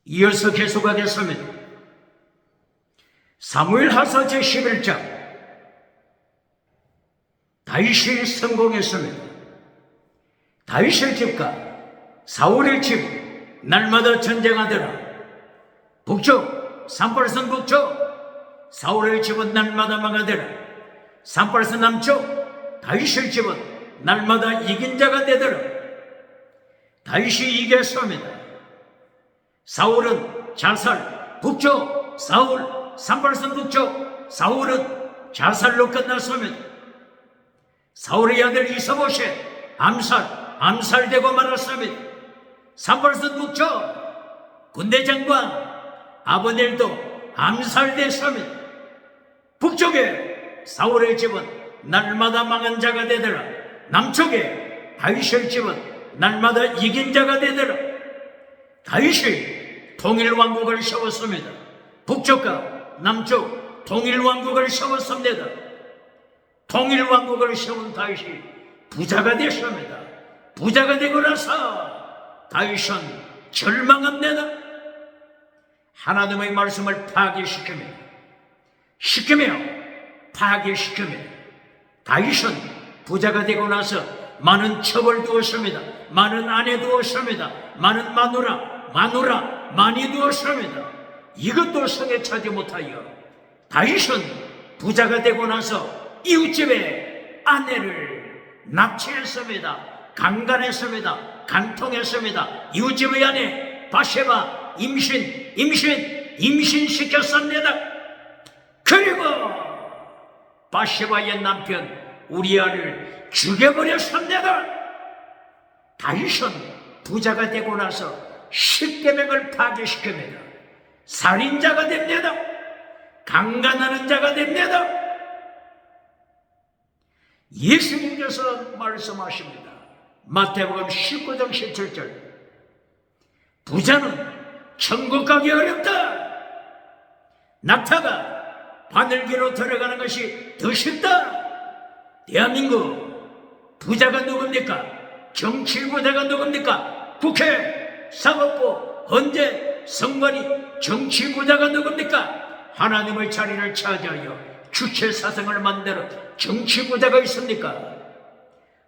이어서 계속하겠습니다. 사무엘하서 제11장. 다윗이 성공했습니다. 다윗의 집과 사울의 집 날마다 전쟁하더라. 북쪽 산발선 북쪽 사울의 집은 날마다 망하더라. 산발선 남쪽 다윗의 집은 날마다 이긴 자가 되더라. 다윗이 이겼습니다. 사울은 자살, 북쪽 사울, 산발선 북쪽 사울은 자살로 끝났습니다. 사울의 아들 이사보셋 암살되고 말았습니다. 산발선 북쪽 군대 장관 아브넬도 암살됐습니다. 북쪽에 사울의 집은 날마다 망한 자가 되더라. 남쪽에 다윗의 집은 날마다 이긴 자가 되더라. 다윗이 통일왕국을 세웠습니다. 북쪽과 남쪽 통일왕국을 세웠습니다. 통일왕국을 세운 다윗이 부자가 됐습니다. 부자가 되고 나서 다윗은 절망합니다. 하나님의 말씀을 파괴시키며 다윗은 부자가 되고 나서 많은 첩을 두었습니다. 많은 아내 두었습니다. 많은 마누라 많이 두었습니다. 이것도 성에 차지 못하여 다윗은 부자가 되고 나서 이웃집에 아내를 납치했습니다. 강간했습니다. 간통했습니다. 이웃집의 아내 바세바 임신시켰습니다. 그리고 바세바의 남편 우리아를 죽여버렸습니다. 다윗은 부자가 되고 나서 십계명을 파괴시킵니다. 살인자가 됩니다. 강간하는 자가 됩니다. 예수님께서 말씀하십니다. 마태복음 19장 17절. 부자는 천국 가기 어렵다. 낙타가 바늘기로 들어가는 것이 더 쉽다. 대한민국 부자가 누굽니까? 정치 부자가 누굽니까? 국회, 사법부, 헌재, 선관위, 정치 부자가 누굽니까? 하나님의 자리를 차지하여 주체 사상을 만들어 정치 부자가 있습니까?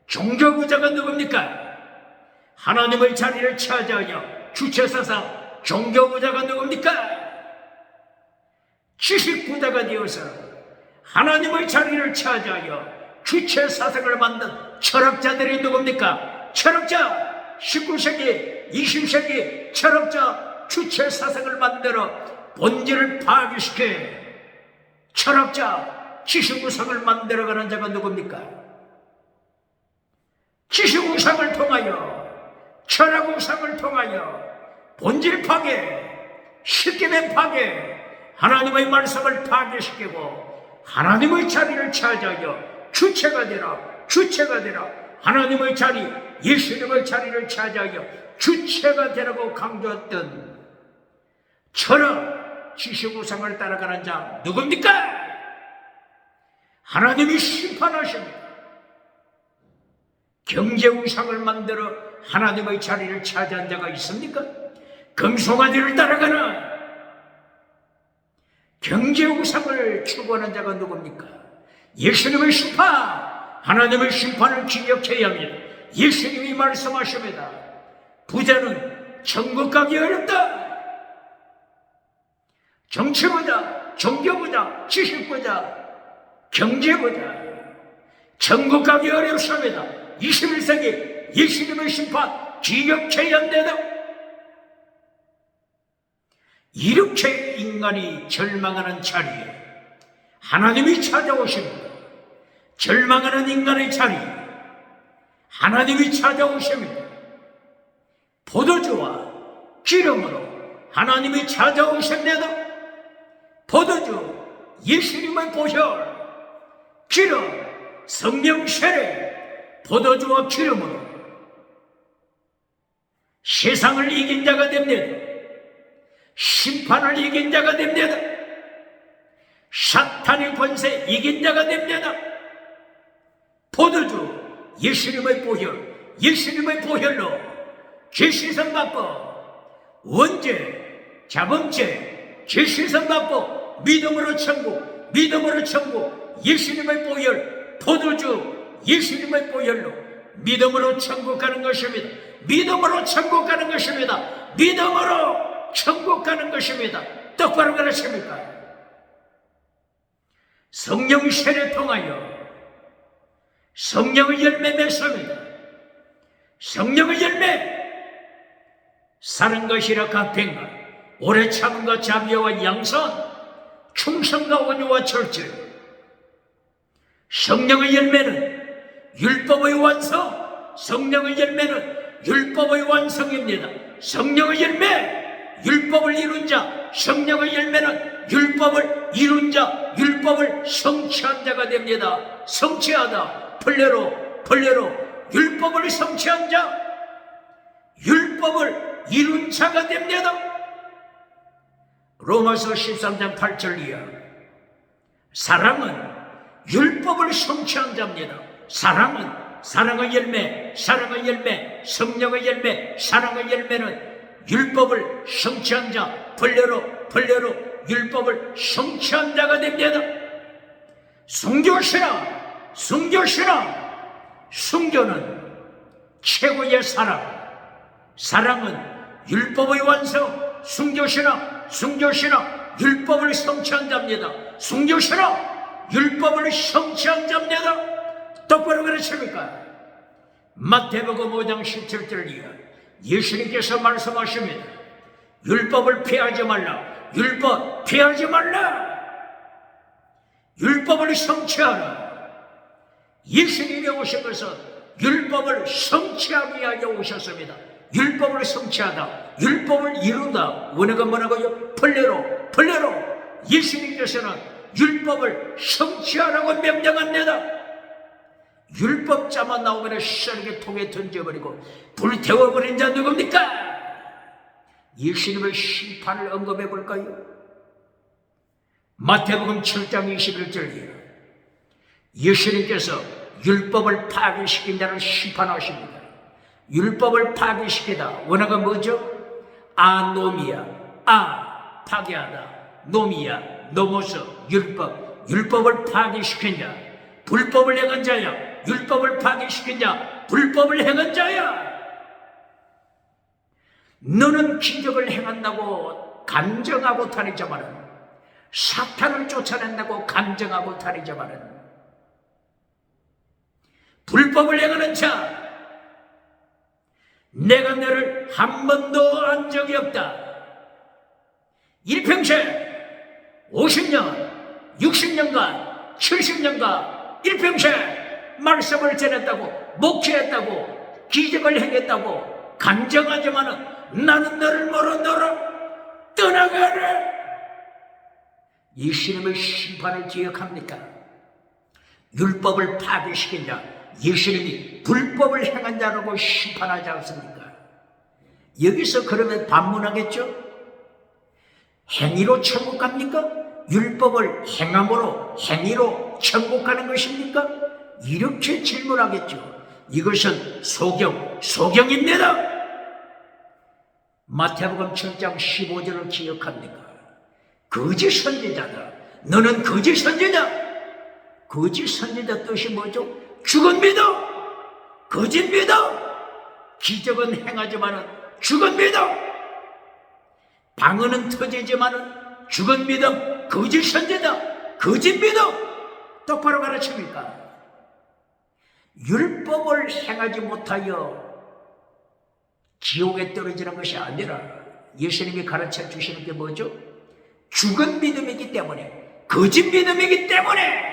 종교 부자가 누굽니까? 하나님의 자리를 차지하여 주체 사상 종교 부자가 누굽니까? 지식 부자가 되어서 하나님의 자리를 차지하여 주체 사상을 만든 철학자들이 누굽니까? 철학자, 19세기, 20세기 철학자 주체 사상을 만들어 본질을 파괴시켜 철학자, 지식우상을 만들어가는 자가 누굽니까? 지식우상을 통하여, 철학우상을 통하여 본질 파괴, 십계명 파괴, 하나님의 말씀을 파괴시키고 하나님의 자리를 차지하여 주체가 되라. 하나님의 자리, 예수님의 자리를 차지하여 주체가 되라고 강조했던 철학, 지식우상을 따라가는 자 누굽니까? 하나님이 심판하십니다. 경제우상을 만들어 하나님의 자리를 차지한 자가 있습니까? 금송아지를 따라가는 경제우상을 추구하는 자가 누굽니까? 예수님의 심판, 하나님의 심판을 기억해야 합니다. 예수님이 말씀하십니다. 부자는 천국 가기 어렵다. 정치부자, 종교부자, 지식부자, 경제부자, 천국 가기 어렵습니다. 21세기 예수님의 심판 기억해야 한다. 이렇게 인간이 절망하는 자리에 하나님이 찾아오십니다. 절망하는 인간의 자리 하나님이 찾아오십니다. 포도주와 기름으로 하나님이 찾아오십니다. 포도주 예수님의 보혈, 기름 성령 세례, 포도주와 기름으로 세상을 이긴 자가 됩니다. 심판을 이긴 자가 됩니다. 사탄의 권세 이긴 자가 됩니다. 포도주 예수님의 보혈, 예수님의 보혈로 죄시선 받고 언제 자 번째, 계시선 받고 믿음으로 천국, 믿음으로 천국, 예수님의 보혈, 포도주, 예수님의 보혈로 믿음으로 천국 가는 것입니다. 믿음으로 천국 가는 것입니다. 믿음으로 천국 가는 것입니다. 똑바로 가르칩니까? 성령 세례 통하여 성령의 열매 맺습니다. 성령의 열매, 사랑과 희락과 평강, 오래 참음과 자비와 양선, 충성과 온유와 절제. 성령의 열매는 율법의 완성, 성령의 열매는 율법의 완성입니다. 성령의 열매, 율법을 이룬 자, 성령의 열매는 율법을 이룬 자, 율법을 성취한 자가 됩니다. 성취하다, 벌레로 율법을 성취한 자, 율법을 이룬 자가 됩니다. 로마서 13장 8절 이하, 사랑은 율법을 성취한 자입니다. 사랑은 사랑의 열매, 사랑의 열매, 성령의 열매, 사랑의 열매는 율법을 성취한 자, 벌레로 율법을 성취한 자가 됩니다. 순교신앙, 순교는 최고의 사랑, 사랑은 율법의 완성, 순교신앙, 율법을 성취한 자입니다. 순교신앙, 율법을 성취한 자입니다. 똑바로 가르칩니까? 마태복음 5장 17절 이하, 예수님께서 말씀하십니다. 율법을 피하지 말라. 율법 피하지 말라. 율법을 성취하라. 예수님이 오신 것은 율법을 성취하기 위하여 오셨습니다. 율법을 성취하다, 율법을 이루다. 원어가 뭐라고요? 벌레로. 예수님께서는 율법을 성취하라고 명령합니다. 율법자만 나오면 시원하게 통에 던져버리고 불태워버린 자 누굽니까? 예수님의 심판을 언급해 볼까요? 마태복음 7장 21절이에요. 예수님께서 율법을 파괴시킨 자를 심판하십니다. 율법을 파괴시키다, 원어가 뭐죠? 아노미야, 파괴하다, 노미야, 노모서, 율법을 파괴시킨 자, 불법을 행한 자야. 율법을 파괴시킨 자, 불법을 행한 자야. 너는 기적을 행한다고 간증하고 다니지만은, 사탄을 쫓아낸다고 간증하고 다니지만은, 불법을 행하는 자, 내가 너를 한 번도 안 적이 없다. 일평생 50년, 60년간, 70년간 일평생 말씀을 전했다고, 목회했다고, 기적을 행했다고 간증하지만은 나는 너를 모르 너를 떠나가라. 예수님의 심판을 기억합니까? 율법을 파괴시킨 자, 예수님이 불법을 행한 자라고 심판하지 않습니까? 여기서 그러면 반문하겠죠? 행위로 천국 갑니까? 율법을 행함으로, 행위로 천국 가는 것입니까? 이렇게 질문하겠죠. 이것은 소경입니다. 마태복음 7장 15절을 기억합니까? 거짓 선지자다. 너는 거짓 선지자. 거짓 선지자 뜻이 뭐죠? 죽은 믿음, 거짓 믿음. 기적은 행하지만은 죽은 믿음, 방언은 터지지만은 죽은 믿음, 거짓 선지자, 거짓 믿음. 똑바로 가르칩니까? 율법을 행하지 못하여 지옥에 떨어지는 것이 아니라 예수님이 가르쳐 주시는 게 뭐죠? 죽은 믿음이기 때문에, 거짓 믿음이기 때문에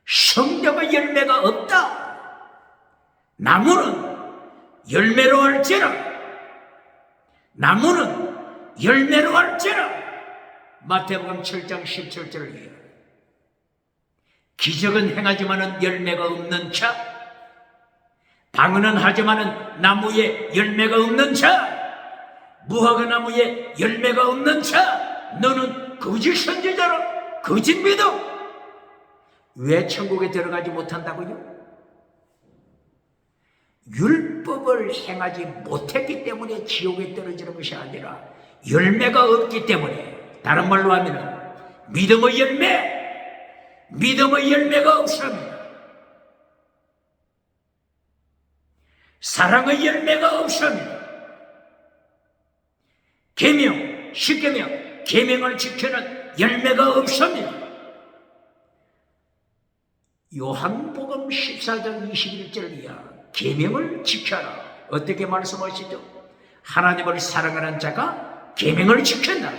성령의 열매가 없다. 나무는 열매로 할지라, 나무는 열매로 할지라. 마태복음 7장 17절이에요. 기적은 행하지만은 열매가 없는 자, 방언은 하지만은 나무에 열매가 없는 자, 무화과 나무에 열매가 없는 자, 너는 거짓 선지자라, 거짓 믿음. 왜 천국에 들어가지 못한다고요? 율법을 행하지 못했기 때문에 지옥에 떨어지는 것이 아니라 열매가 없기 때문에, 다른 말로 하면 믿음의 열매가 없습니다. 사랑의 열매가 없습니다. 계명, 십계명, 계명을 지키는 열매가 없습니다. 요한복음 14장 21절이야. 계명을 지켜라. 어떻게 말씀하시죠? 하나님을 사랑하는 자가 계명을 지킨다.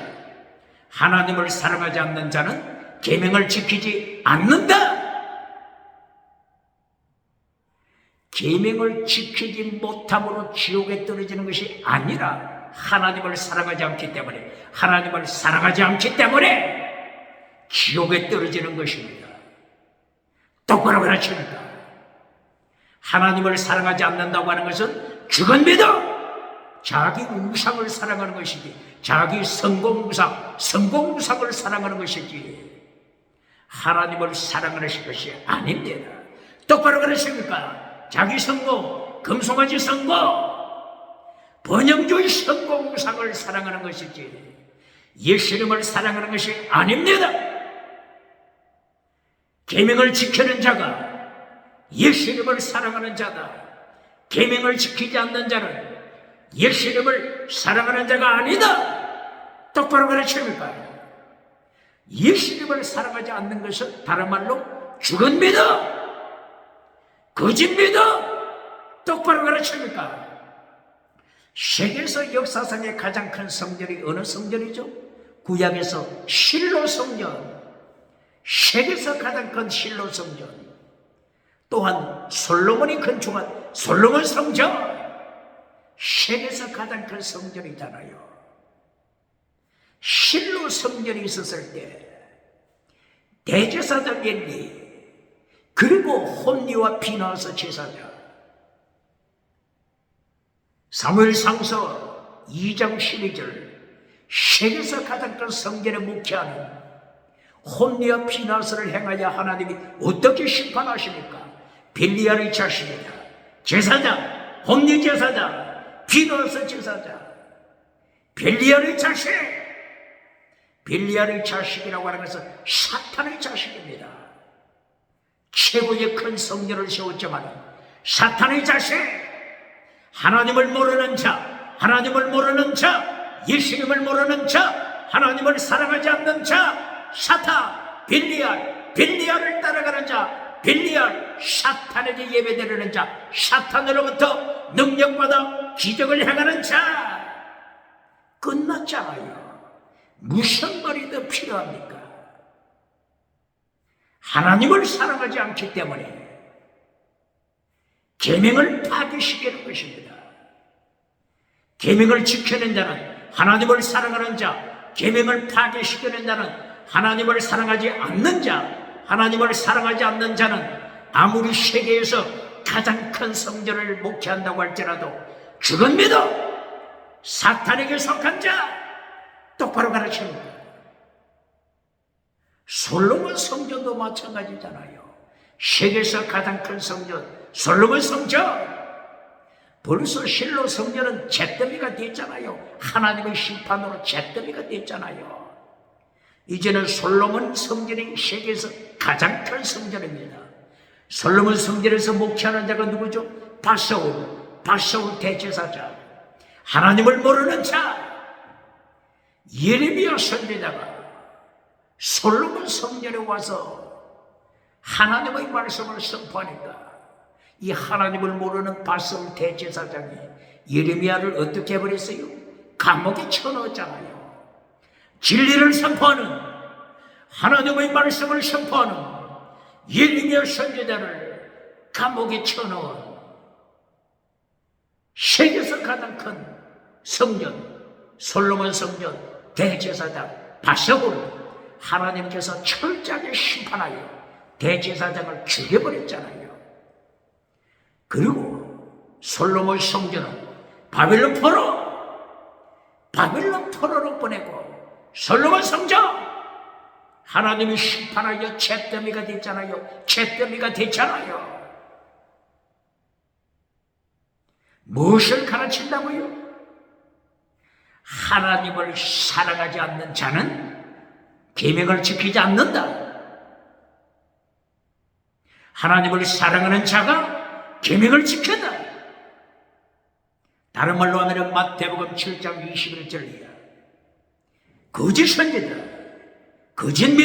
하나님을 사랑하지 않는 자는 계명을 지키지 않는다. 계명을 지키지 못함으로 지옥에 떨어지는 것이 아니라 하나님을 사랑하지 않기 때문에 지옥에 떨어지는 것입니다. 똑바로 가르칩니다. 하나님을 사랑하지 않는다고 하는 것은 죽은 믿음, 자기 우상을 사랑하는 것이지, 자기 성공우상을 사랑하는 것이지 하나님을 사랑하는 것이 아닙니다. 똑바로 가르칩니까? 자기 성공, 금송아지 성공, 번영주의 성공우상을 사랑하는 것이지 예수님을 사랑하는 것이 아닙니다. 계명을 지키는 자가 예수님을 사랑하는 자다. 계명을 지키지 않는 자는 예수님을 사랑하는 자가 아니다. 똑바로 가르칩니까? 예수님을 사랑하지 않는 것은 다른 말로 죽은 믿음, 거짓 믿음. 똑바로 가르칩니까? 세계에서 역사상의 가장 큰 성전이 어느 성전이죠? 구약에서 실로 성전, 세계에서 가장 큰 실로 성전. 또한 솔로몬이 건축한 솔로몬 성전, 세계에서 가장 큰 성전이잖아요. 실로 성전이 있었을 때 대제사장 엘리, 그리고 홈리와 비나스 제사장, 사무엘상서 2장 12절, 세계에서 가장 큰 성전에 묵혀하는 홈리와 비나스를 행하여 하나님이 어떻게 심판하십니까? 빌리알의 자식이다. 제사장, 홈리 제사장, 비나스 제사장, 빌리알의 자식. 빌리알의 자식이라고 하는 것은 사탄의 자식입니다. 최고의 큰 성전을 세웠지만 사탄의 자식, 하나님을 모르는 자, 예수님을 모르는 자, 하나님을 사랑하지 않는 자, 사탄, 빌리알을 따라가는 자, 빌리알, 사탄에게 예배드리는 자, 사탄으로부터 능력받아 기적을 행하는 자. 끝났잖아요. 무슨 말이 더 필요합니까? 하나님을 사랑하지 않기 때문에 계명을 파괴시키는 것입니다. 계명을 지키는 자는 하나님을 사랑하는 자, 계명을 파괴시키는 자는 하나님을 사랑하지 않는 자, 하나님을 사랑하지 않는 자는 아무리 세계에서 가장 큰 성전을 목회한다고 할지라도 죽은 믿음, 사탄에게 속한 자. 똑바로 가르칩니다. 솔로몬 성전도 마찬가지잖아요. 세계에서 가장 큰 성전, 솔로몬 성전. 벌써 실로 성전은 잿더미가 됐잖아요. 하나님의 심판으로 잿더미가 됐잖아요. 이제는 솔로몬 성전이 세계에서 가장 큰 성전입니다. 솔로몬 성전에서 목회하는 자가 누구죠? 바사울 대제사장, 하나님을 모르는 자, 예레미야 선지자가 솔로몬 성전에 와서 하나님의 말씀을 선포하니까 이 하나님을 모르는 바사울 대제사장이 예레미야를 어떻게 해버렸어요? 감옥에 쳐넣었잖아요. 진리를 선포하는, 하나님의 말씀을 선포하는 예레미야 선지자를 감옥에 쳐넣은 세계에서 가장 큰 성전, 솔로몬 성전 대제사장 바사울, 하나님께서 철저하게 심판하여 대제사장을 죽여버렸잖아요. 그리고 솔로몬 성전은 바벨론 포로로 보내고 솔로몬 성전 하나님이 심판하여 잿더미가 됐잖아요. 무엇을 가르친다고요? 하나님을 사랑하지 않는 자는 계명을 지키지 않는다. 하나님을 사랑하는 자가 계명을 지킨다. 다른 말로 하면 마태복음 7장 21절이야. 거짓 선지자, 거짓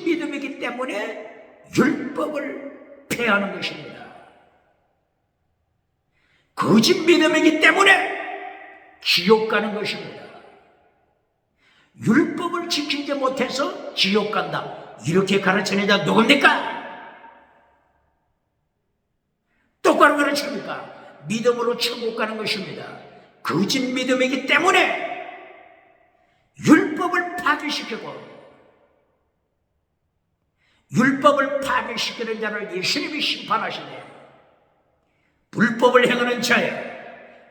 믿음이기 때문에 율법을 폐하는 것입니다. 거짓 믿음이기 때문에 지옥 가는 것입니다. 율법을 지키지 못해서 지옥 간다, 이렇게 가르치는 자 누굽니까? 똑바로 가르칩니까? 믿음으로 천국 가는 것입니다. 거짓 믿음이기 때문에 율법을 파괴시키고, 율법을 파괴시키는 자를 예수님이 심판하시네요. 불법을 행하는 자야,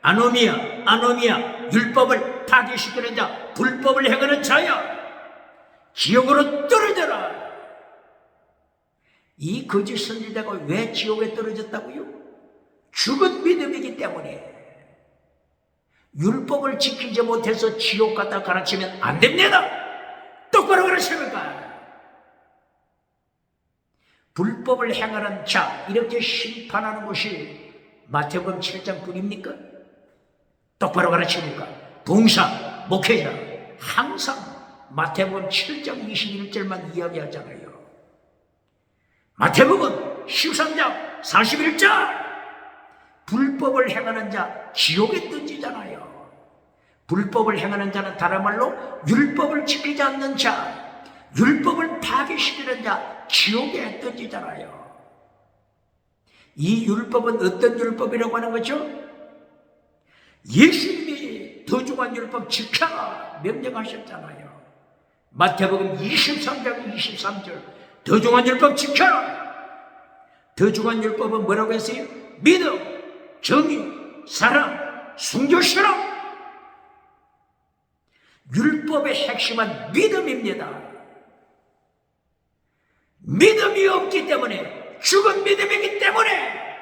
아노미야, 율법을 파괴시키는 자, 불법을 행하는 자야, 지옥으로 떨어져라. 이 거짓 선지자가 왜 지옥에 떨어졌다고요? 죽은 믿음이기 때문에. 율법을 지키지 못해서 지옥 갔다 가르치면 안 됩니다. 똑바로 가르치니까. 불법을 행하는 자, 이렇게 심판하는 것이 마태복음 7장 뿐입니까? 똑바로 가르치니까. 봉사, 목회자 항상 마태복음 7장 21절만 이야기하잖아요. 마태복음 13장 41절 불법을 행하는 자 지옥에 던지잖아요. 불법을 행하는 자는 다른 말로 율법을 지키지 않는 자, 율법을 파괴시키는 자 지옥에 던지잖아요. 이 율법은 어떤 율법이라고 하는 거죠? 예수님이 더 중한 율법 지켜라 명령하셨잖아요. 마태복음 23장 23절 더 중한 율법 지켜라. 더 중한 율법은 뭐라고 했어요? 믿음, 정의, 사랑, 순교시라. 율법의 핵심은 믿음입니다. 믿음이 없기 때문에, 죽은 믿음이기 때문에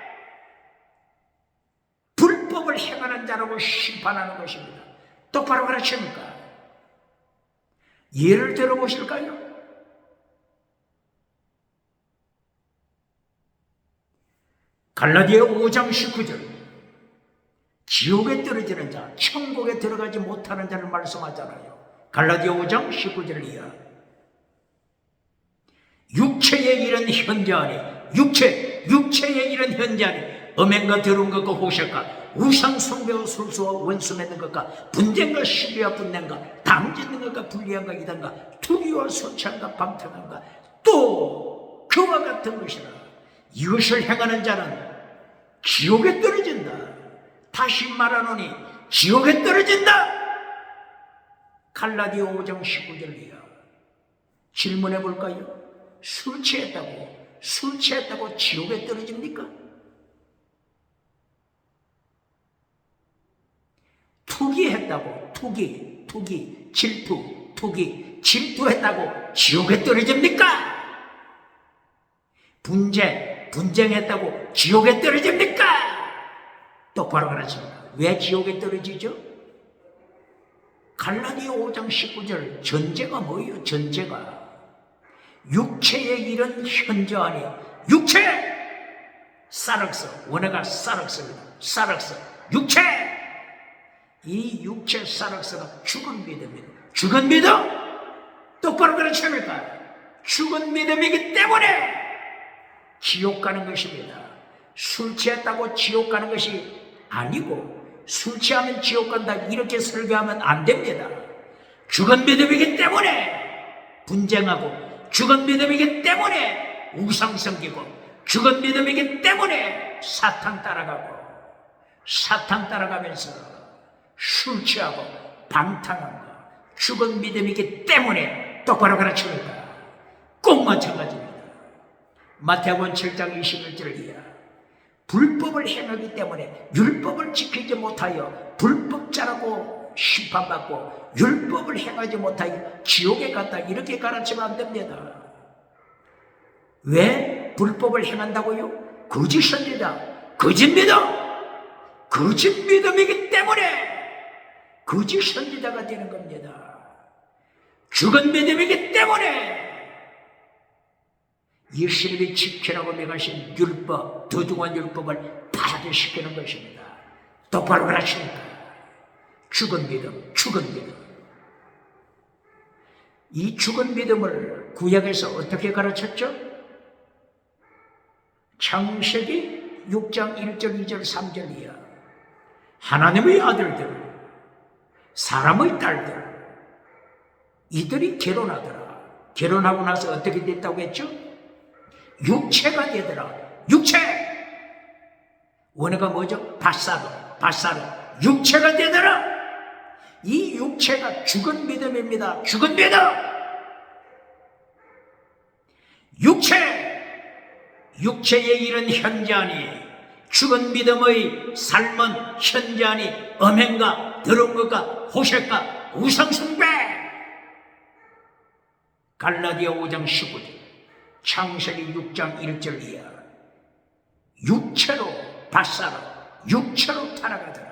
불법을 행하는 자라고 심판하는 것입니다. 똑바로 가르칩니까? 예를 들어보실까요? 갈라디아 5장 19절 지옥에 떨어지는 자, 천국에 들어가지 못하는 자를 말씀하잖아요. 갈라디아 5장 19절 이하. 육체의 일은 현저하니, 육체의 일은 현저하니 음행과 더러운 것과 호색과 우상 숭배와 술수와 원수 맺는 것과 분쟁과 시비와 분냄과 담짓는 것과 불리함과 이단과 투기와 소찬과 방탕함과 또 그와 같은 것이라. 이것을 행하는 자는 지옥에 떨어진다. 다시 말하노니 지옥에 떨어진다. 갈라디아 5장 19절 이하. 질문해 볼까요? 술 취했다고 지옥에 떨어집니까? 투기했다고, 질투했다고 지옥에 떨어집니까? 분쟁했다고 지옥에 떨어집니까? 똑바로 가르칩니다. 왜 지옥에 떨어지죠? 갈라디아 5장 19절 전제가 뭐예요? 전제가 육체의 일은 현저하니, 육체 사륵스, 원어가 사륵스입니다. 육체, 이 육체 사륵스가 죽은 믿음입니다. 죽은 믿음 똑바로 가르칩니까? 죽은 믿음이기 때문에 지옥 가는 것입니다. 술 취했다고 지옥 가는 것이 아니고, 술 취하면 지옥 간다 이렇게 설교하면 안 됩니다. 죽은 믿음이기 때문에 분쟁하고, 죽은 믿음이기 때문에 우상 섬기고, 죽은 믿음이기 때문에 사탄 따라가면서 술 취하고 방탕한 거, 죽은 믿음이기 때문에 똑바로 가르칩니다. 꼭 마찬가지입니다. 마태복음 7장 21절 이하. 불법을 행하기 때문에 율법을 지키지 못하여 불법자라고 심판받고, 율법을 행하지 못하여 지옥에 갔다 이렇게 가르치면 안 됩니다. 왜 불법을 행한다고요? 거짓 선지자, 거짓 믿음, 거짓 믿음이기 때문에 거짓 선지자가 되는 겁니다. 죽은 믿음이기 때문에 예수님이 지키라고 명하신 율법, 도중한 율법을 파괴시키는 것입니다. 똑바로 그러십니까? 죽은 믿음, 죽은 믿음. 이 죽은 믿음을 구약에서 어떻게 가르쳤죠? 창세기 6장 1절, 2절, 3절 이하. 하나님의 아들들, 사람의 딸들, 이들이 결혼하더라. 결혼하고 나서 어떻게 됐다고 했죠? 육체가 되더라. 육체! 원어가 뭐죠? 바사로. 육체가 되더라. 이 육체가 죽은 믿음입니다. 죽은 믿음! 육체의 일은 현재하니 죽은 믿음의 삶은 현재하니 음행과 더러운 것과 호색과 우상숭배. 갈라디아 5장 19절, 창세기 6장 1절 이하. 육체로 바사로, 육체로 타락하더라.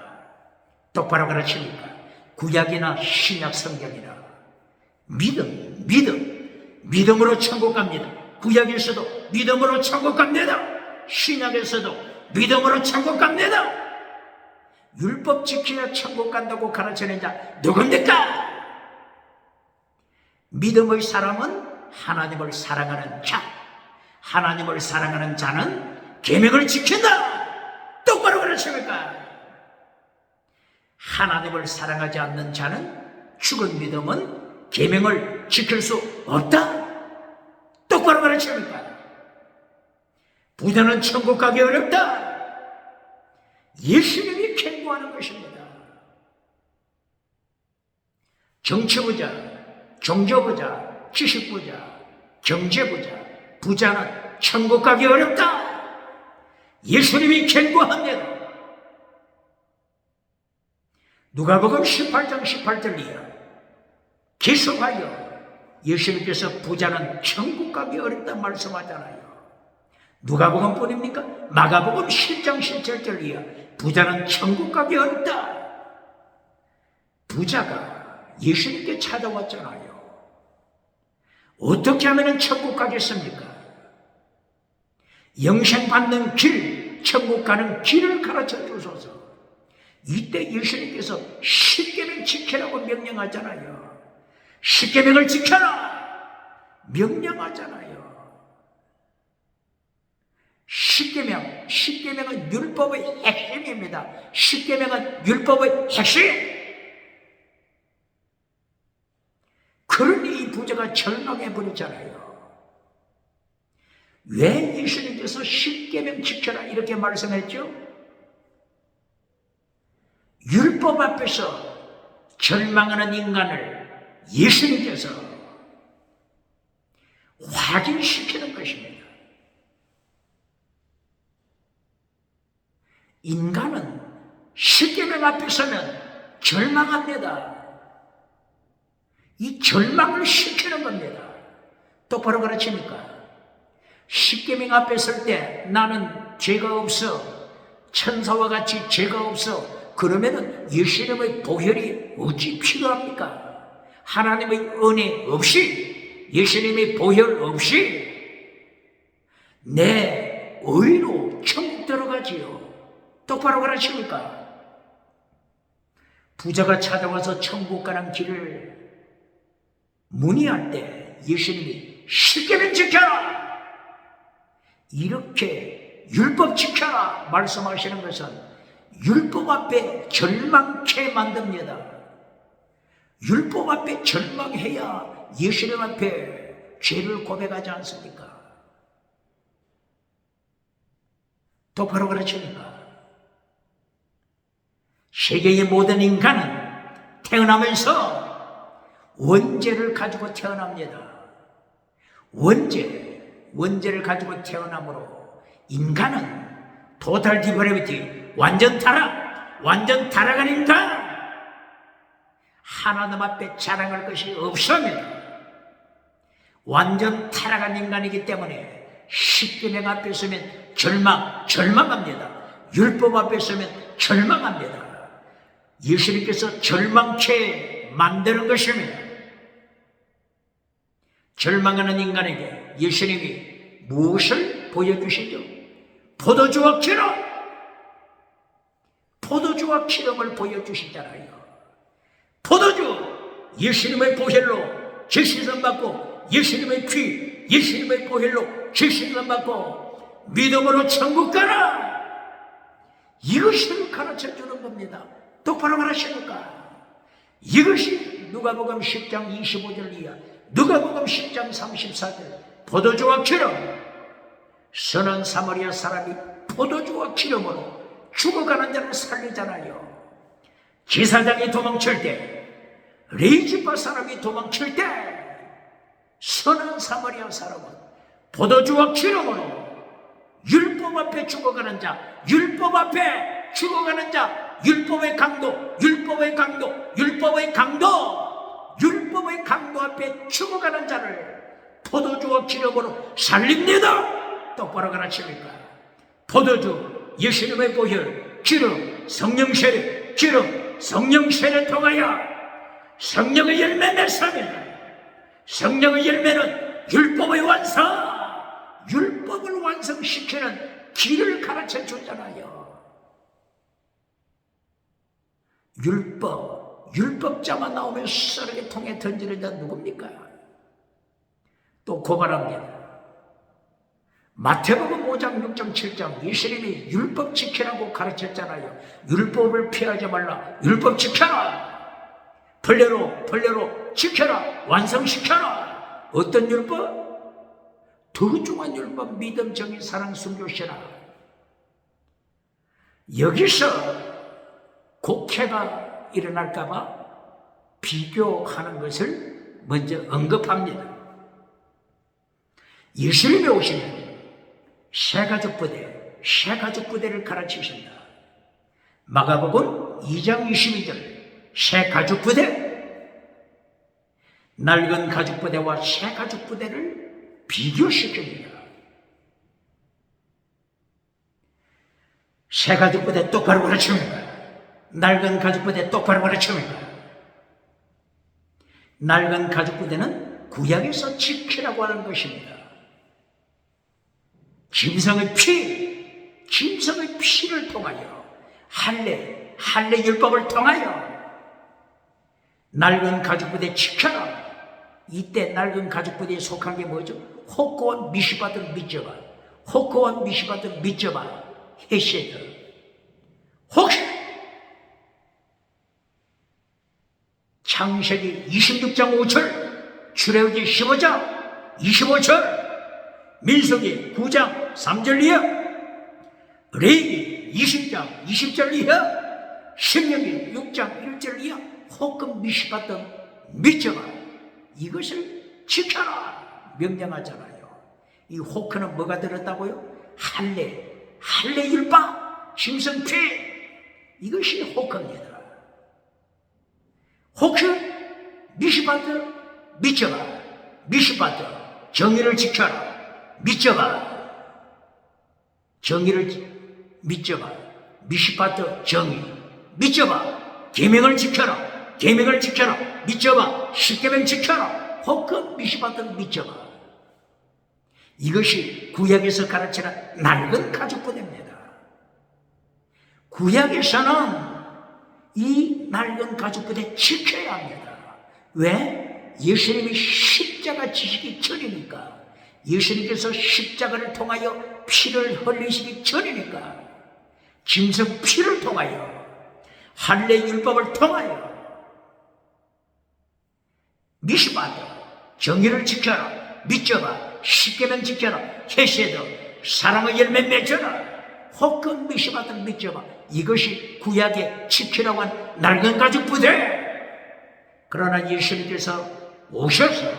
똑바로 가르칩니까? 구약이나 신약 성경이나 믿음으로 천국 갑니다. 구약에서도 믿음으로 천국 갑니다. 신약에서도 믿음으로 천국 갑니다. 율법 지켜야 천국 간다고 가르치는 자 누굽니까? 믿음의 사람은 하나님을 사랑하는 자. 하나님을 사랑하는 자는 계명을 지킨다. 똑바로 가르칩니까? 하나님을 사랑하지 않는 자는 죽은 믿음은 계명을 지킬 수 없다. 똑바로 가르칩니까? 부자는 천국 가기 어렵다. 예수님이 경고하는 것입니다. 정치부자, 종교부자, 지식부자, 경제부자, 부자는 천국 가기 어렵다. 예수님이 경고합니다. 누가복음 18장 18절 이하. 계속하여 예수님께서 부자는 천국 가기 어렵다 말씀하잖아요. 누가복음뿐입니까? 마가복음 10장 17절 이하. 부자는 천국 가기 어렵다. 부자가 예수님께 찾아왔잖아요. 어떻게 하면 천국 가겠습니까? 영생 받는 길, 천국 가는 길을 가르쳐 주소서. 이때 예수님께서 십계명 지키라고 명령하잖아요. 십계명을 지켜라! 명령하잖아요. 십계명은 율법의 핵심입니다. 십계명은 율법의 핵심! 그러니 이 부자가 절망해버리잖아요. 왜 예수님께서 십계명 지켜라 이렇게 말씀했죠? 율법 앞에서 절망하는 인간을 예수님께서 확인시키는 것입니다. 인간은 십계명 앞에 서면 절망합니다. 이 절망을 시키는 겁니다. 똑바로 가르칩니까? 십계명 앞에 설 때 나는 죄가 없어, 천사와 같이 죄가 없어, 그러면은 예수님의 보혈이 어찌 필요합니까? 하나님의 은혜 없이, 예수님의 보혈 없이 내 의로 천국 들어가지요. 똑바로 가르칩니까? 부자가 찾아와서 천국 가는 길을 문의할 때 예수님이 십계명 지켜라! 이렇게 율법 지켜라! 말씀하시는 것은 율법 앞에 절망케 만듭니다. 율법 앞에 절망해야 예수님 앞에 죄를 고백하지 않습니까? 똑바로 가르칩니까? 세계의 모든 인간은 태어나면서 원죄를 가지고 태어납니다. 원죄를 가지고 태어나므로 인간은 토탈 디퍼레비티, 완전 타락한 인간, 하나님 앞에 자랑할 것이 없습니다. 완전 타락한 인간이기 때문에 십계명 앞에 서면 절망합니다. 율법 앞에 서면 절망합니다. 예수님께서 절망케 만드는 것입니다. 절망하는 인간에게 예수님이 무엇을 보여주시죠? 포도주와 기름! 포도주와 기름을 보여주시잖아요. 포도주! 예수님의 보혈로 제신선 받고, 예수님의 피, 예수님의 보혈로 제신선 받고 믿음으로 천국 가라! 이것을 가르쳐주는 겁니다. 똑바로 말하십니까? 이것이 누가복음 10장 25절 이하, 누가복음 10장 34절, 포도주와 기름. 선한 사마리아 사람이 포도주와 기름으로 죽어가는 자를 살리잖아요. 제사장이 도망칠 때, 레이지파 사람이 도망칠 때, 선한 사마리아 사람은 포도주와 기름으로 율법 앞에 죽어가는 자, 율법 앞에 죽어가는 자, 율법의 강도, 율법의 강도, 율법의 강도, 율법의 강도 앞에 죽어가는 자를 포도주와 기름으로 살립니다. 똑바로 가르칩니까? 포도주, 예수님의 보혈, 기름, 성령 세례, 기름, 성령 세례 통하여 성령의 열매 맺습니다. 성령의 열매는 율법의 완성, 율법을 완성시키는 길을 가르쳐 주잖아요. 율법자만 나오면 쓰레기 통에 던지는 자 누굽니까? 또 고발합니다. 마태복음 5장, 6장, 7장 예수님이 율법 지키라고 가르쳤잖아요. 율법을 피하지 말라. 율법 지켜라. 벌레로 지켜라. 완성시켜라. 어떤 율법? 더 중한 율법, 믿음, 정의, 사랑, 순교, 신앙. 여기서 곡해가 일어날까봐 비교하는 것을 먼저 언급합니다. 예수님이 오시면 새가죽 부대를 가르치신다. 마가복음 2장 22절 새가죽 부대, 낡은 가죽 부대와 새가죽 부대를 비교시킵니다. 새가죽 부대 똑바로 가르칩니다. 낡은 가죽 부대 똑바로 가르칩니다. 낡은 가죽 부대는 구약에서 지키라고 하는 것입니다. 짐승의 피를 통하여 할례 율법을 통하여 낡은 가죽 부대 지켜라. 이때 낡은 가죽 부대에 속한 게 뭐죠? 호크원 미시바든 미쩌바, 호크원 미시바든 미쩌바, 헤세드, 혹시 창세기 26장 5절, 출애굽기 15장 25절, 민수기 9장 3절 이하, 레위기 20장 20절 이하, 신명기 6장 1절 이하, 혹은 미시바든 미쩌바, 이것을 지켜라 명령하잖아요. 이 호크는 뭐가 들었다고요? 할례 율법, 짐승피, 이것이 호크입니다. 호크, 미시바드, 미시바드, 정의를 지켜라. 미쩌바, 정의를 미쩌바, 미시바드, 정의, 미쩌바, 계명을 지켜라. 계명을 지켜라. 미쩌바, 십계명 지켜라. 호크, 미시바드, 미쩌바. 이것이 구약에서 가르치는 낡은 가죽 부대입니다. 구약에서는 이 낡은 가죽 부대 지켜야 합니다. 왜? 예수님이 십자가 지시기 전이니까. 예수님께서 십자가를 통하여 피를 흘리시기 전이니까. 짐승 피를 통하여, 할례 율법을 통하여 미시바드, 정의를 지켜라. 미쩌바, 십계명 지켜라. 헤세드, 사랑의 열매 맺어라. 혹은 미시바드, 미쩌바, 이것이 구약에 지키라고 한 낡은 가죽 부대. 그러나 예수님께서 오셔서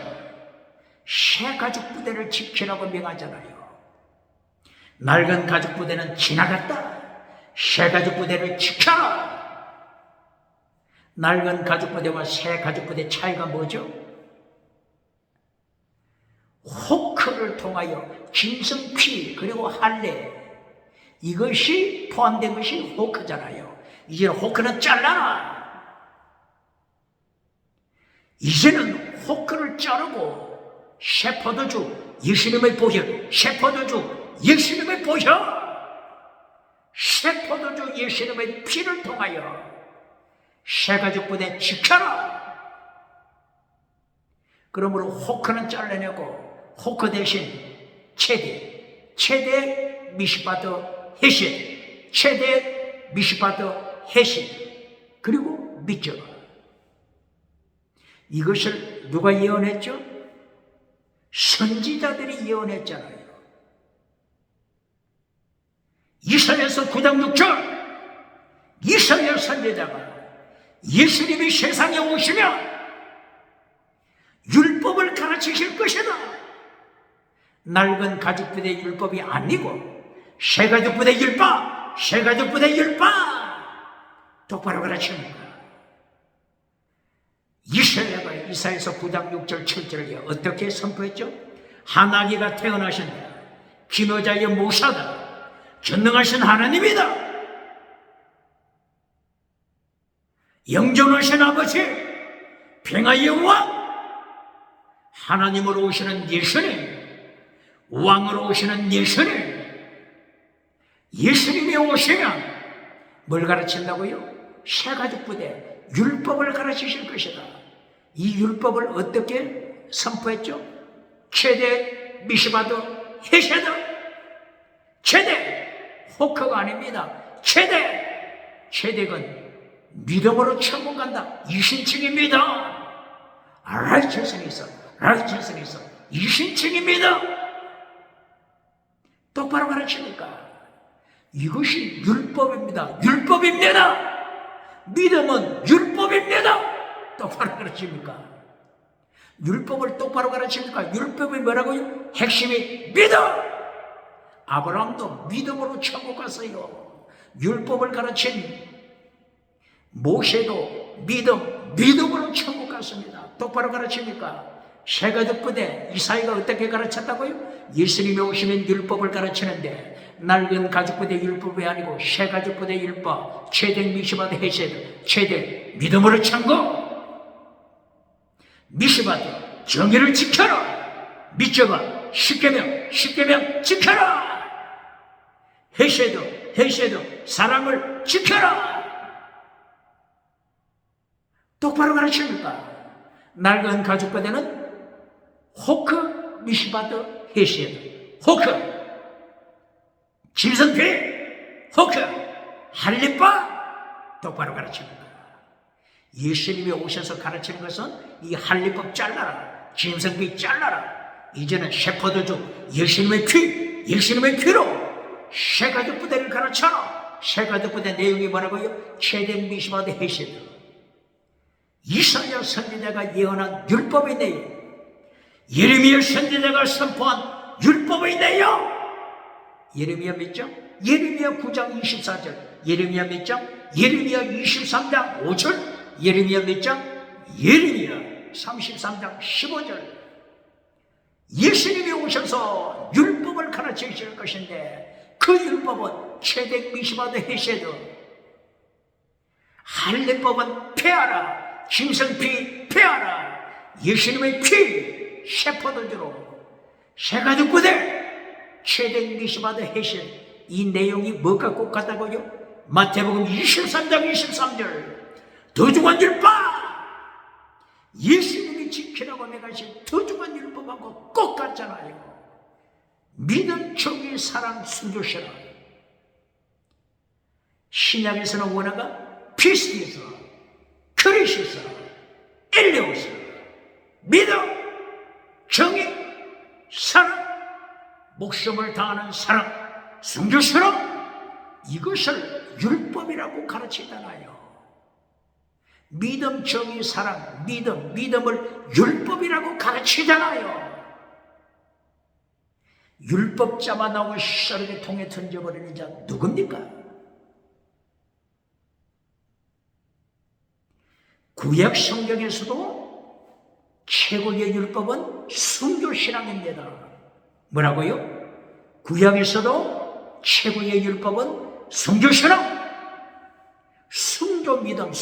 새 가죽 부대를 지키라고 명하잖아요. 낡은 가죽 부대는 지나갔다. 새 가죽 부대를 지켜라. 낡은 가죽 부대와 새 가죽 부대 차이가 뭐죠? 호크를 통하여 짐승 피, 그리고 할례, 이것이 포함된 것이 호크잖아요. 이제 호크는 잘라라. 이제는 호크를 자르고 셰퍼드주 예수님의 보혈, 셰퍼드주 예수님의 보혈, 셰퍼드주 예수님의 피를 통하여 새가죽 부대 지켜라. 그러므로 호크는 잘라내고 호크 대신 최대 미시바드 헤시, 최대 미시바드 헤시, 그리고 미쩌가. 이것을 누가 예언했죠? 선지자들이 예언했잖아요. 이사야서 9장 6절, 이사야 선지자가 예수님이 세상에 오시면 율법을 가르치실 것이다. 낡은 가죽부대 율법이 아니고 새가죽부대 율법, 새가죽부대 율법 똑바로 가르치는 거야. 이사야가 이사야서 9장 6절 7절에 어떻게 선포했죠? 하나님가 태어나신다. 기노자의 모사다. 전능하신 하나님이다. 영존하신 아버지, 평화의 왕, 하나님으로 오시는 예수님, 왕으로 오시는 예수님, 예수님이 오시면 뭘 가르친다고요? 새가죽부대 율법을 가르치실 것이다. 이 율법을 어떻게 선포했죠? 최대 미시바드 헤세드, 최대 호크가 아닙니다. 최대건 믿음으로 천국 간다. 이신칭입니다. 라이처스는 있어. 이신칭입니다. 똑바로 가르치니까 이것이 율법입니다. 믿음은 율법입니다. 똑바로 가르칩니까? 율법을 똑바로 가르치니까 율법이 뭐라고요? 핵심이 믿음. 아브라함도 믿음으로 천국 갔어요. 율법을 가르친 모세도 믿음으로 천국 갔습니다. 똑바로 가르치니까 새가죽 부대 이사야가 어떻게 가르쳤다고요? 예수님이 오시면 율법을 가르치는데 낡은 가죽 부대 율법이 아니고 새가죽 부대 율법, 최대 미시바드 헤세드, 최대 믿음으로 천국, 미시바드 정의를 지켜라. 미쩌가 십계명 지켜라. 헤세드 사랑을 지켜라. 똑바로 가르칩니까? 낡은 가죽부대는 호크, 미시바드, 헤세드. 호크 짐승피, 호크 할례법 똑바로 가르칩니다. 예수님이 오셔서 가르치는 것은 이 할례법 잘라라, 짐승피 잘라라. 이제는 셰퍼드주 예수님의 피로 새가죽 부대를 가르쳐라. 새가죽 부대 내용이 뭐라고요? 최대 미시바드 헤세드. 이사야 선지자가 예언한 율법의 내용, 예레미야 선지자가 선포한 율법의 내용. 예레미야 몇 장? 예레미야 9장 24절. 예레미야 몇 장? 예레미야 23장 5절. 예레미야 몇 장? 예레미야 33장 15절. 예수님이 오셔서 율법을 가르치실 것인데 그 율법은 최대 미시바드 헤세드, 할례법은 폐하라, 짐승피 폐하라, 예수님의 피 셰퍼드주로 새가죽 부대 최대 미시바드 헤세드. 이 내용이 뭐가 꼭 같다고요? 마태복음 23장 23절 더 중한 율법, 예수님이 지키라고 내가신 더 중한 율법하고 꼭 같잖아요. 믿음, 정의, 사랑, 순조시라. 신약에서는 원어가 피스티스, 크리시스, 엘레오스. 믿음, 정의, 사랑, 목숨을 다하는 사랑, 순조스러움, 이것을 율법이라고 가르치잖아요. 믿음, 정의, 사랑, 믿음을 율법이라고 가르치잖아요. 율법자만 나오고 썰게 통에 던져버리는 자 누굽니까? 구약 성경에서도 최고의 율법은 순교신앙입니다. 뭐라고요? 구약에서도 최고의 율법은 순교신앙, 순교 믿음.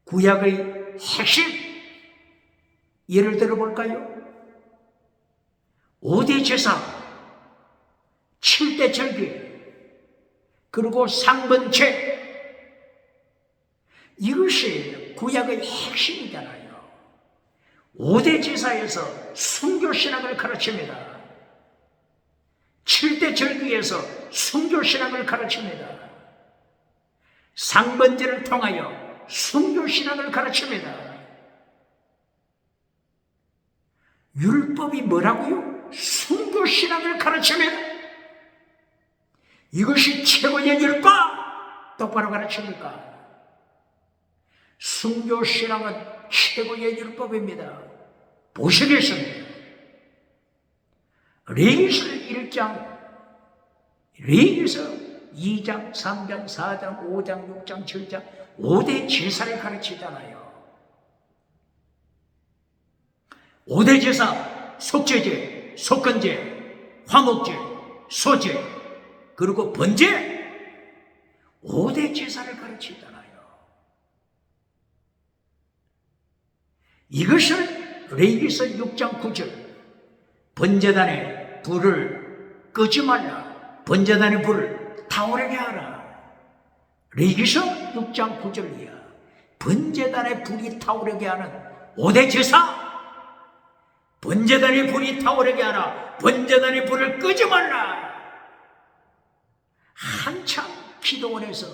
구약의 핵심, 예를 들어볼까요? 5대 제사, 7대 절기, 그리고 상번제, 이것이 구약의 핵심이잖아요. 5대 제사에서 순교신앙을 가르칩니다. 7대 절기에서 순교신앙을 가르칩니다. 상번제를 통하여 순교신앙을 가르칩니다. 율법이 뭐라고요? 순교신앙을 가르칩니다. 이것이 최고의 율법! 똑바로 가르칩니까? 순교신앙은 최고의 율법입니다. 보시겠습니다. 레위기서 1장, 레위기서 2장, 3장, 4장, 5장, 6장, 7장 5대 제사를 가르치잖아요. 5대 제사, 속죄제, 속건제, 화목제, 소제, 그리고 번제, 5대 제사를 가르치잖아요. 이것을 레위기서 6장 9절, 번제단에 불을 끄지 말라, 번제단의 불을 타오르게 하라. 레위기서 6장 9절이야. 번제단의 불이 타오르게 하는 5대 제사, 번제단의 불이 타오르게 하라, 번제단의 불을 끄지 말라. 한참 기도원에서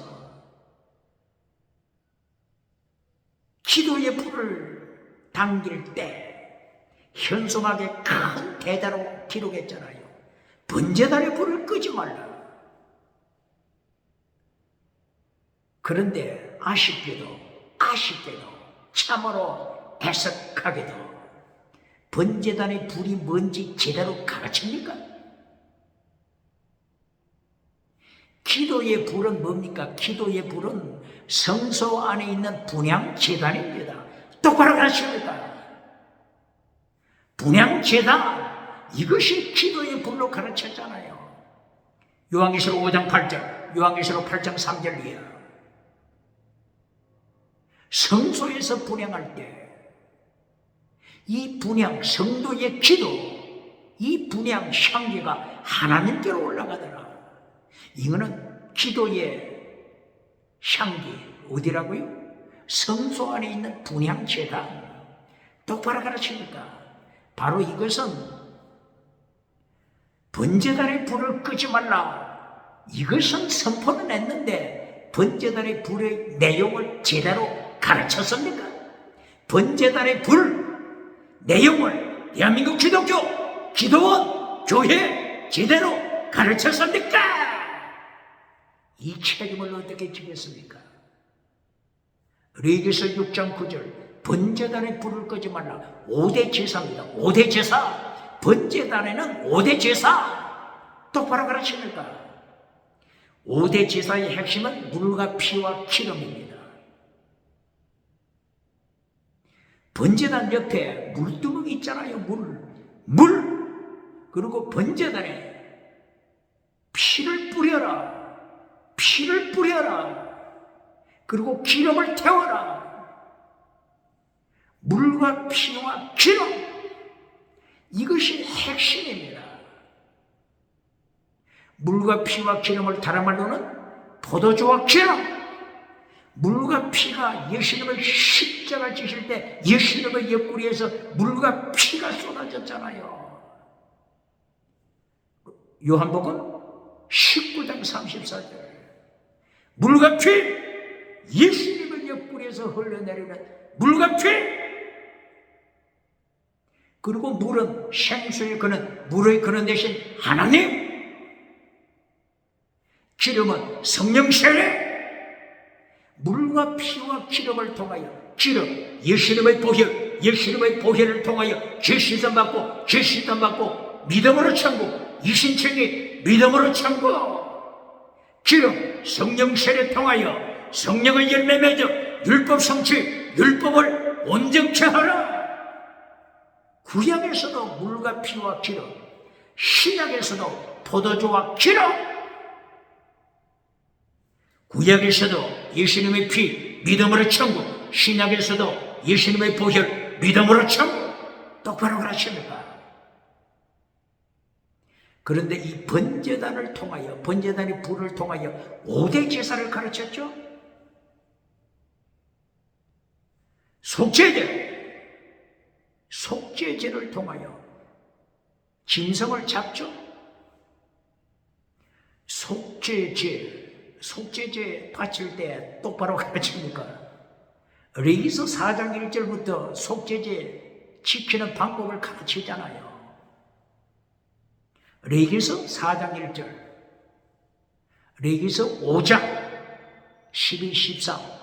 기도의 불을 당길 때 현수막에 큰 대자로 기록했잖아요. 번제단의 불을 끄지 말라. 그런데 아쉽게도 참으로 애석하게도 번제단의 불이 뭔지 제대로 가르칩니까? 기도의 불은 뭡니까? 기도의 불은 성소 안에 있는 분향제단입니다. 똑바로 가르칩니다. 분향제단, 이것이 기도의 불로 가르쳤잖아요. 요한계시록 5장 8절, 요한계시록 8장 3절이야. 성소에서 분향할 때 이 분향, 성도의 기도, 이 분향 향기가 하나님께로 올라가더라. 이거는 기도의 향기, 어디라고요? 성소 안에 있는 분향제단. 똑바로 가르칩니까? 바로 이것은 번제단의 불을 끄지 말라, 이것은 선포는 했는데 번제단의 불의 내용을 제대로 가르쳤습니까? 번제단의 불 내용을 대한민국 기독교, 기도원, 교회 제대로 가르쳤습니까? 이 책임을 어떻게 지겠습니까? 레위기서 6장 9절, 번제단의 불을 끄지 말라. 5대 제사입니다. 5대 제사. 번제단에는 5대 제사. 똑바로 가르칩니까? 5대 제사의 핵심은 물과 피와 기름입니다. 번제단 옆에 물두멍이 있잖아요. 물. 그리고 번제단에 피를 뿌려라. 그리고 기름을 태워라. 물과 피와 기름, 이것이 핵심입니다. 물과 피와 기름을 다른 말로는 포도주와 기름. 물과 피가 예수님을 십자가 지실 때 예수님의 옆구리에서 물과 피가 쏟아졌잖아요. 요한복음 19장 34절, 물과 피, 예수님의 옆구리에서 흘러내리는 물과 피. 그리고 물은 생수의 근원, 물의 근원 대신 하나님. 기름은 성령 세례. 물과 피와 기름을 통하여, 기름, 예수님의 보혈을 통하여 죄시선 받고 믿음으로 천국, 이신청이 믿음으로 천국. 기름, 성령 세례 통하여 성령의 열매 맺어 율법 성취, 율법을 온전케 하라. 구약에서도 물과 피와 기름, 신약에서도 포도주와 기름. 구약에서도 예수님의 피 믿음으로 천국, 신약에서도 예수님의 보혈 믿음으로 천국. 똑바로 그러십니까? 그런데 이 번제단을 통하여, 번제단의 불을 통하여 5대 제사를 가르쳤죠. 속죄제를 통하여 짐승을 잡죠. 속죄제 바칠 때 똑바로 가르칩니까? 레위기서 4장 1절부터 속죄제 지키는 방법을 가르치잖아요. 레위기서 4장 1절, 레위기서 5장 12, 13.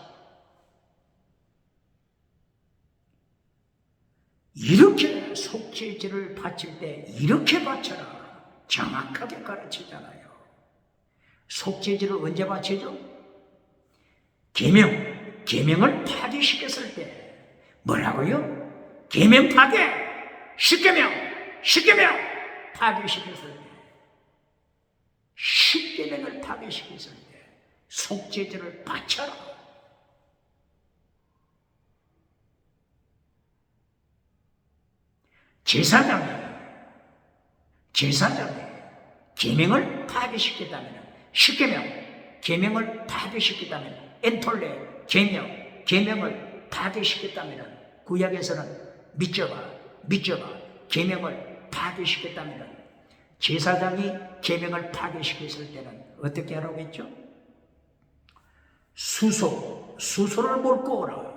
이렇게 속죄제를 바칠 때 이렇게 바쳐라 정확하게 가르치잖아요. 속죄제를 언제 바치죠? 계명을 파괴시켰을 때. 뭐라고요? 계명 파괴, 십계명 파괴시켰을 때, 십계명을 파괴시켰을 때 속죄제를 바쳐라. 제사장이 계명을 파괴시켰다면, 십계명 계명을 파괴시켰다면, 엔톨레 계명을 파괴시켰다면, 구약에서는 믿져봐 계명을 파괴시켰다면, 제사장이 계명을 파괴시켰을 때는 어떻게 하라고 했죠? 수소를 몰고 오라.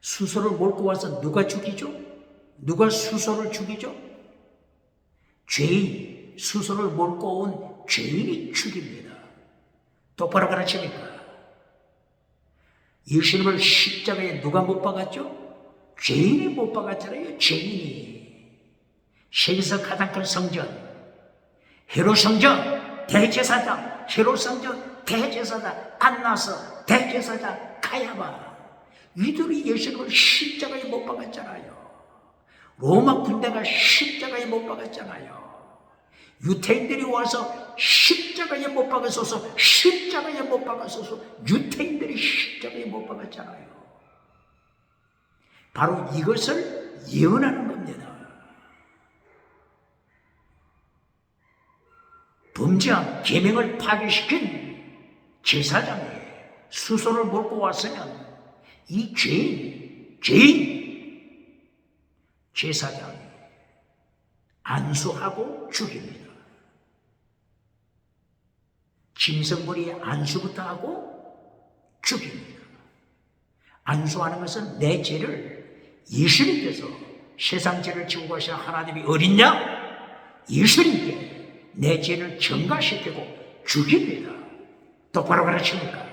수소를 몰고 와서 누가 죽이죠? 누가 수소를 죽이죠? 죄인, 수소를 몰고 온 죄인이 죽입니다. 똑바로 가르칩니까? 예수님을 십자가에 누가 못 박았죠? 죄인이 못 박았잖아요. 죄인이. 세계에서 가장 큰 성전, 헤롯 성전 대제사장, 헤롯 성전 대제사장, 안나서 대제사장, 가야바, 이들이 예수님을 십자가에 못 박았잖아요. 로마 군대가 십자가에 못 박았잖아요. 유태인들이 와서 십자가에 못 박았어서, 유태인들이 십자가에 못 박았잖아요. 바로 이것을 예언하는 겁니다. 범죄한 계명을 파괴시킨 제사장이 수소를 몰고 왔으면 이 죄인 제사장이 안수하고 죽입니다. 짐승벌이 안수부터 하고 죽입니다. 안수하는 것은 내 죄를 예수님께서 세상 죄를 지고 가신 하나님이 어린 양 예수님께 내 죄를 전가시키고 죽입니다. 똑바로 가르칩니까?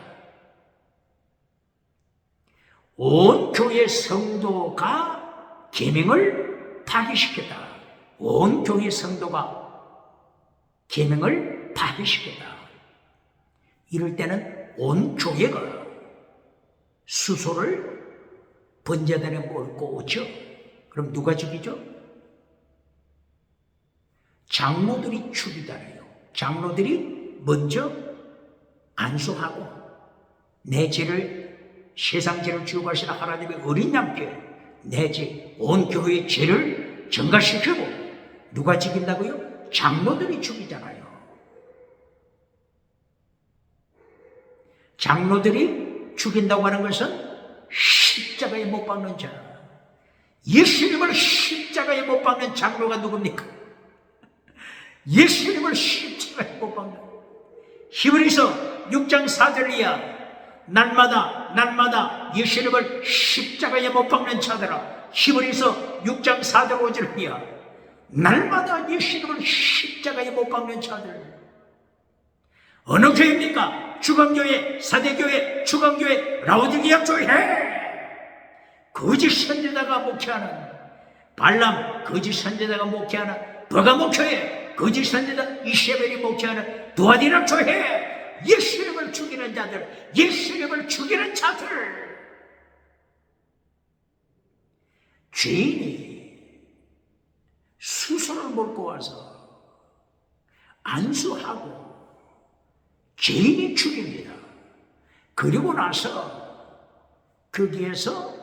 온 교회 성도가 계명을 파괴시켰다. 온 교회 성도가 계명을 파괴시켰다. 이럴 때는 온 교회가 수소를 번제단에 몰고 오죠. 그럼 누가 죽이죠? 장로들이 죽이잖아요. 장로들이 먼저 안수하고 내 죄를, 세상 죄를 지고 가신 하나님의 어린 양께 내 죄, 온 교회의 죄를 전가시키고, 누가 죽인다고요? 장로들이 죽이잖아요. 장로들이 죽인다고 하는 것은 십자가에 못 박는 자, 예수님을 십자가에 못 박는 장로가 누굽니까? 예수님을 십자가에 못 박는, 히브리서 6장 4절이야. 날마다 예수님을 십자가에 못 박는 자들아. 히브리서 6장 4절 5절이야. 날마다 예수님을 십자가에 못 박는 자들. 어느 교회입니까? 주광교회, 사대교회, 주광교회, 라오디게아 교회. 거짓 선지자가 목회하는, 발람 거짓 선지자가 목회하는 버가모 교회, 거짓 선지자 이세벨이 목회하는 두아디라 교회. 예수님을 죽이는 자들, 예수님을 죽이는 자들. 죄인이 수소를 몰고 와서 안수하고 죄인이 죽입니다. 그리고 나서 거기에서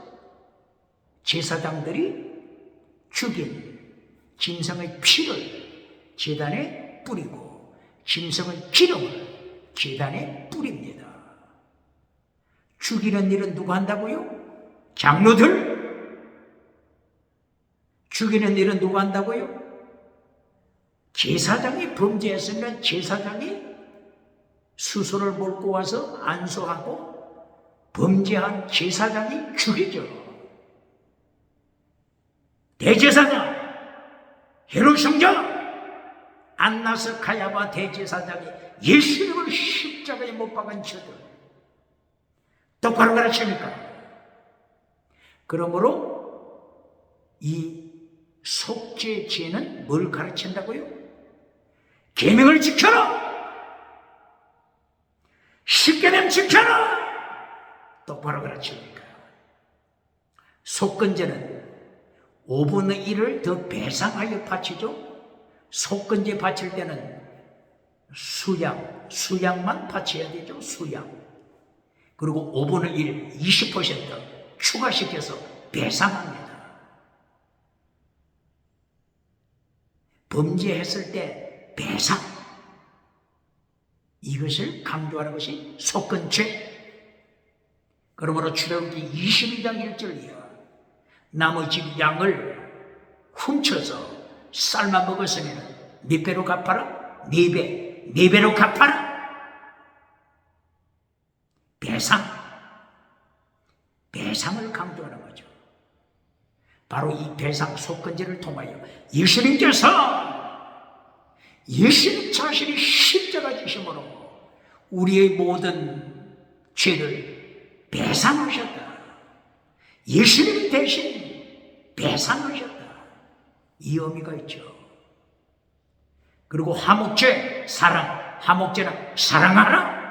제사장들이 죽인 짐승의 피를 제단에 뿌리고 짐승의 기름을 제단에 뿌립니다. 죽이는 일은 누가 한다고요? 장로들? 죽이는 일은 누가 한다고요? 제사장이 범죄했으면 제사장이 수소를 몰고 와서 안수하고 범죄한 제사장이 죽이죠. 대제사장 헤롯 성자 안나스 가야바 대제사장이 예수님을 십자가에 못 박은 저들 똑바로 가르칩니까? 그러므로 이 속죄죄는 뭘 가르친다고요? 계명을 지켜라! 십계명 지켜라! 똑바로 가르칩니까? 속건제는 5분의 1을 더 배상하여 바치죠. 속건제 바칠 때는 수양만 바쳐야 되죠. 수양. 그리고 5분의 1, 20% 추가시켜서 배상합니다. 범죄했을 때 배상. 이것을 강조하는 것이 속건죄. 그러므로 출애굽기 22장 1절이요. 남의 집 양을 훔쳐서 삶아 먹었으면 몇 배로 갚아라? 4배. 4배로 갚아라. 배상을 강조하는 거죠. 바로 이 배상 속건제를 통하여 예수님 자신이 십자가 지심으로 우리의 모든 죄를 배상하셨다. 예수님 대신 배상하셨다. 이 의미가 있죠. 그리고 화목제, 화목제는 사랑하라.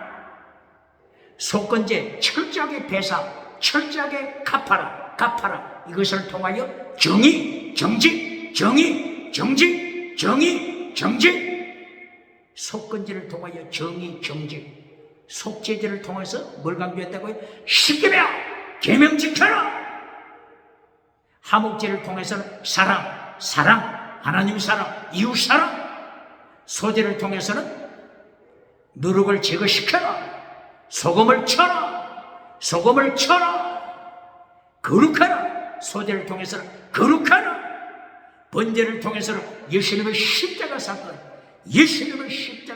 속건제 철저하게 배상, 철저하게 갚아라. 이것을 통하여 정의, 정직. 속건제를 통하여 정의, 정직. 속죄제를 통해서 뭘 강조했다고요? 십계명, 계명 지켜라. 화목제를 통해서는 사랑, 하나님 사랑, 이웃 사랑. 소제를 통해서는 누룩을 제거시켜라. 소금을 쳐라. 거룩하라. 소제를 통해서는 거룩하라. 번제를 통해서는 예수님의 십자가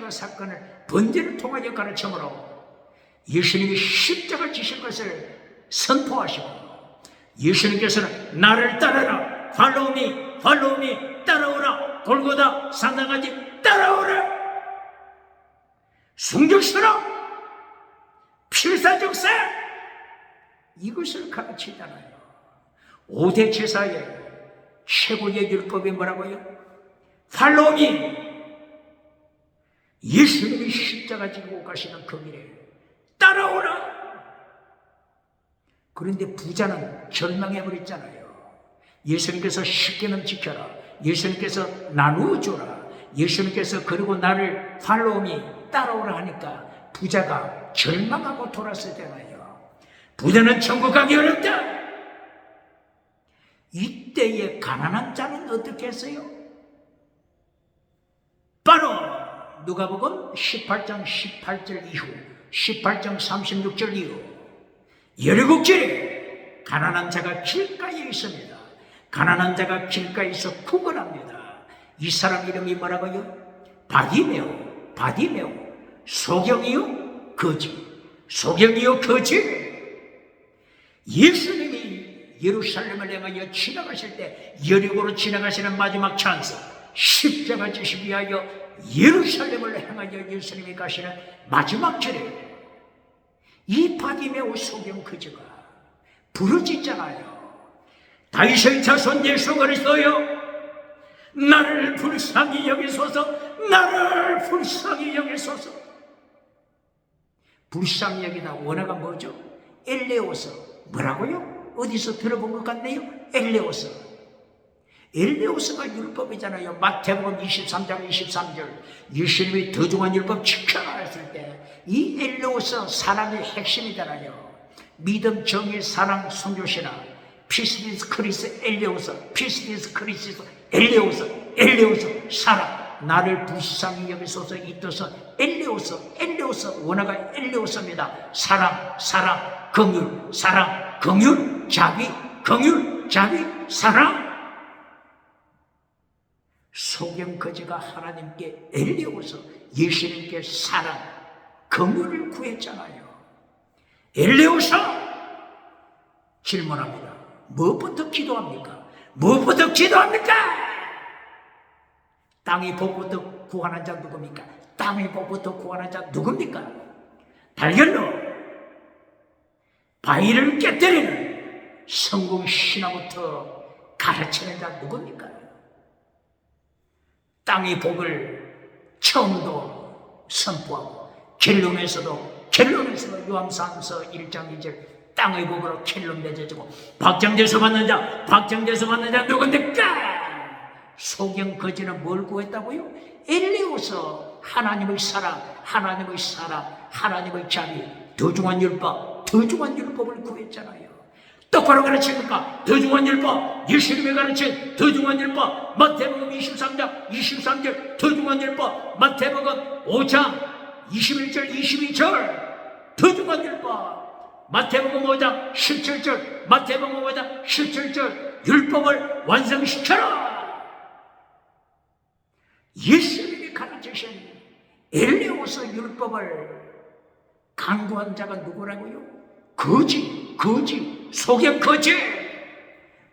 사건을 번제를 통하여 가르침으로 예수님이 십자가 지신 것을 선포하시고 예수님께서는 나를 따르라. follow me, 따라오라. 골고다 상당하지 따라오라. 순교스러 필사적세 이것을 가르치잖아요. 5대 제사의 최고의 율법이 뭐라고요? follow me. 예수님이 십자가 지고 가시는 그 길에 따라오라. 그런데 부자는 절망해버렸잖아요. 예수님께서 십계명 지켜라. 예수님께서 나누어 줘라. 예수님께서 그리고 나를 follow me 따라오라 하니까 부자가 절망하고 돌았었잖아요. 부자는 천국 가기 어렵다. 이때의 가난한 자는 어떻게 했어요? 바로 누가복음 18장 18절 이후 18장 36절 이후 17절에 가난한 자가 길가에 있습니다. 가난한 자가 길가에서 구걸합니다. 이 사람 이름이 뭐라고요? 바디메오 소경이요 거지. 예수님이 예루살렘을 향하여 지나가실 때 여리고로 지나가시는 마지막 찬스 십자가 지시기 위하여 예루살렘을 향하여 예수님이 가시는 마지막 절에 이 바디메오 소경 거지가 부르짖잖아요. 다윗의 자손 예수 그리스도여 나를 불쌍히 여기소서. 불쌍히 여기다 원어가 뭐죠? 엘레오서. 뭐라고요? 어디서 들어본 것 같네요? 엘레오서. 엘레오스가 율법이잖아요. 마태복음 23장 23절 예수님이 더중한 율법 지켜라 했을 때 이 엘레오스 사랑의 핵심이잖아요. 믿음, 정의, 사랑, 순교신앙. 피스디스 크리스 엘레오스, 피스디스 크리스 엘레오스, 엘레오스 사랑. 나를 불쌍히 여기소서 이 뜻은 엘레오스 원어가 엘레오스입니다. 사랑, 사랑, 긍휼, 사랑, 긍휼, 자비, 긍휼, 자비, 사랑. 소경 거지가 하나님께 엘레오스, 예수님께 사랑, 긍휼을 구했잖아요. 엘레오스 질문합니다. 무엇부터 기도합니까? 무엇부터 기도합니까? 땅의 복부터 구하는 자 누굽니까? 땅의 복부터 구하는 자 누굽니까? 달걀로 바위를 깨뜨리는 성공 신화부터 가르치는 자 누굽니까? 땅의 복을 처음도 선포하고 결론에서도 요한상서 1장 2절 땅의 복으로 결론 맺어주고 박장대서 받는 자 누굽니까? 소경 거지는 뭘 구했다고요? 엘레오스, 하나님의 사랑, 하나님의 자비, 더중한 율법을 구했잖아요. 똑바로 가르칩니까? 더중한 율법, 예수님이 가르친 더중한 율법, 마태복음 23장 23절 더중한 율법, 마태복음 5장 21절 22절 더중한 율법, 마태복음 5장 17절, 마태복음 5장 17절 율법을 완성시켜라. 예수님이 가르치신 엘레오스 율법을 강구한 자가 누구라고요? 거지, 소경 거지.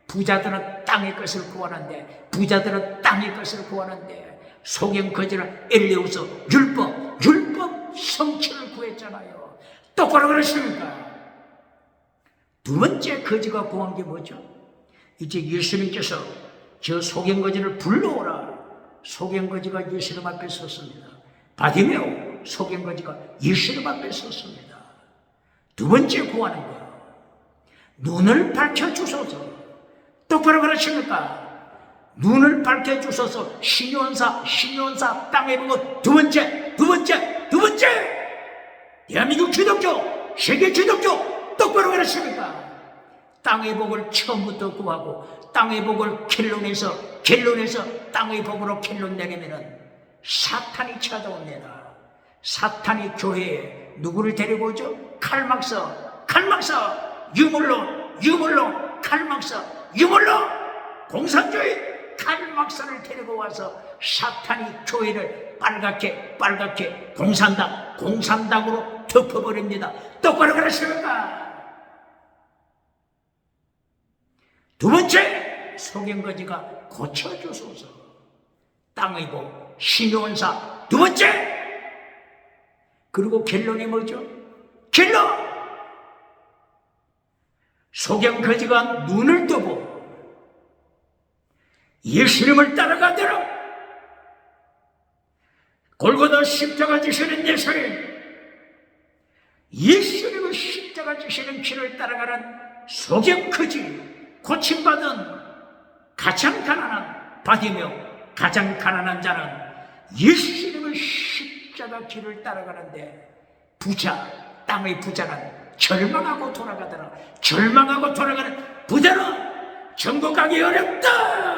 부자들은 땅의 것을 구하는데, 소경 거지는 엘레오스 율법 성취를 구했잖아요. 똑바로 그러십니까? 두 번째 거지가 구한 게 뭐죠? 이제 예수님께서 저 소경 거지를 불러오라. 소경 거지가 예수님 앞에 섰습니다. 바디메오 소경 거지가 예수님 앞에 섰습니다. 두 번째 구하는 거, 눈을 밝혀주소서. 똑바로 그러십니까? 눈을 밝혀주소서. 신요한사 땅에 보고 두 번째 대한민국 기독교, 세계 기독교 똑바로 그러십니까? 땅의 복을 처음부터 구하고 땅의 복을 결론에서 땅의 복으로 결론 내리면은 사탄이 찾아옵니다. 사탄이 교회에 누구를 데리고 오죠? 칼막서, 유물론, 칼막서, 공산주의 칼막서를 데리고 와서 사탄이 교회를 빨갛게 공산당으로 덮어버립니다. 똑바로 그러십니까? 두 번째, 소경거지가 고쳐주소서. 땅의 복, 신요한사. 두 번째, 그리고 결론이 뭐죠? 소경거지가 눈을 뜨고 예수님을 따라가더라. 골고다 십자가 지시는 예수님의 십자가 지시는 길을 따라가는 소경거지, 고침받은 가장 가난한 바디며 가장 가난한 자는 예수님의 십자가 길을 따라가는데 땅의 부자는 절망하고 돌아가는 부자는 천국 가기 어렵다.